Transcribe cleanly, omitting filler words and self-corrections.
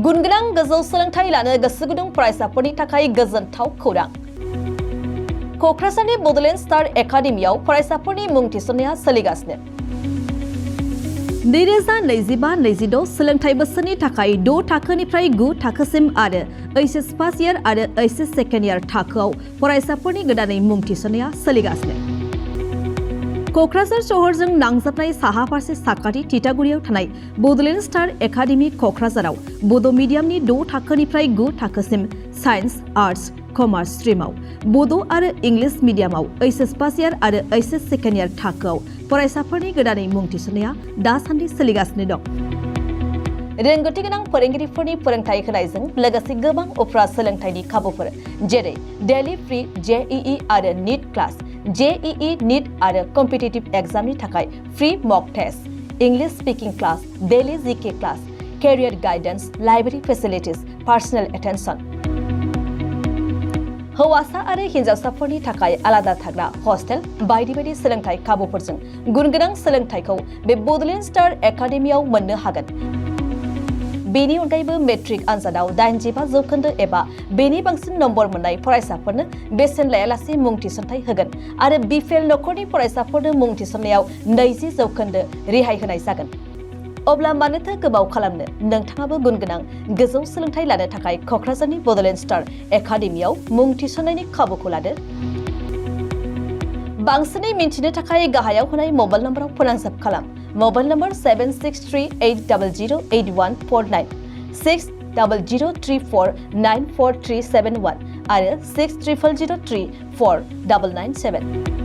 गुनगोनां गोजौ सोलोंथाइ लानो गोसो गुदुं फरायसाफोरनि थाखाय गोजोनथाव खौरां। क'क्राझारनि बड'लेण्ड स्टार एकाडेमियाव फरायसाफोरनि मुं थिसननाया सोलिगासिनो। 2025-26 सोलोंथाइ बोसोरनि थाखाय 6 थाखोनिफ्राय 9 थाखोसिम आरो एचएस फार्स्ट इयार आरो एचएस सेकेन्ड इयार थाखोआव फरायसाफोरनि गोदानै मुं थिसननाया सोलिगासिनो। क'क्राझार सहरजों नांजाबनाय साहा फारसे साखाथि तितागुरियाव थानाय बड'लेण्ड स्टार एकाडेमि क'क्राझाराव बड' मिडियामनि 6 थाखोनिफ्राय 9 थाखोसिम साइन्स, आर्ट्स, कमार्स स्ट्रिमाव, बड' आरो इंलिश मिडियामाव एचएस फार्स्ट इयार आरो एचएस सेकेन्ड इयार थाखोआव फरायसाफोरनि गोदानै मुं थिसननाया दासान्दि सोलिगासिनो दं। रोंगौथि गोनां फोरोंगिरिफोरनि फोरोंथाय होनायजों लोगोसे गोबां उफ्रा सोलोंथाइनि खाबुफोर जेरै डेली फ्री जेईई आरो नीट क्लास, जेईई नीट आरो कम्पिटिटिभ एग्जामनि थाखाय free mock test, English speaking class, daily GK class, career guidance, library facilities, personal attention. हौवासा आरो हिन्जावसाफोरनि थाखाय आलादा थाग्रा हस्टेल बायदि बायदि सोलोंथाइ खाबुफोरजों गुनगोनां सोलोंथाइखौ बे बड'लेण्ड स्टार एकाडेमियाव मोननो हागोन। बेनि अनगायैबो मेट्रिक आनजादाव 85% एबा बेनि बांसिन नम्बर मोननाय फरायसाफोरनो बेसेन लायालासे मुं थिसनथाइ होगोन आरो बिपिएल नखरनि फरायसाफोरनो मुं थिसननायाव 20% रेहाय होनाय जागोन। अब्ला मानोथो गोबाव खालामनो, नोंथाङाबो गुनगोनां गोजौ सोलोंथाइ लानो थाखाय क'क्राझारनि बड'लेण्ड स्टार एकाडेमियाव मुं थिसननायनि खाबुखौ लादो। बांसिनै मिन्थिनो थाखाय गाहायाव होनाय मबाइल नम्बराव फोनांजाब खालाम। मबाइल नम्बर 7638008149, 6003494371 आरो 6000034997।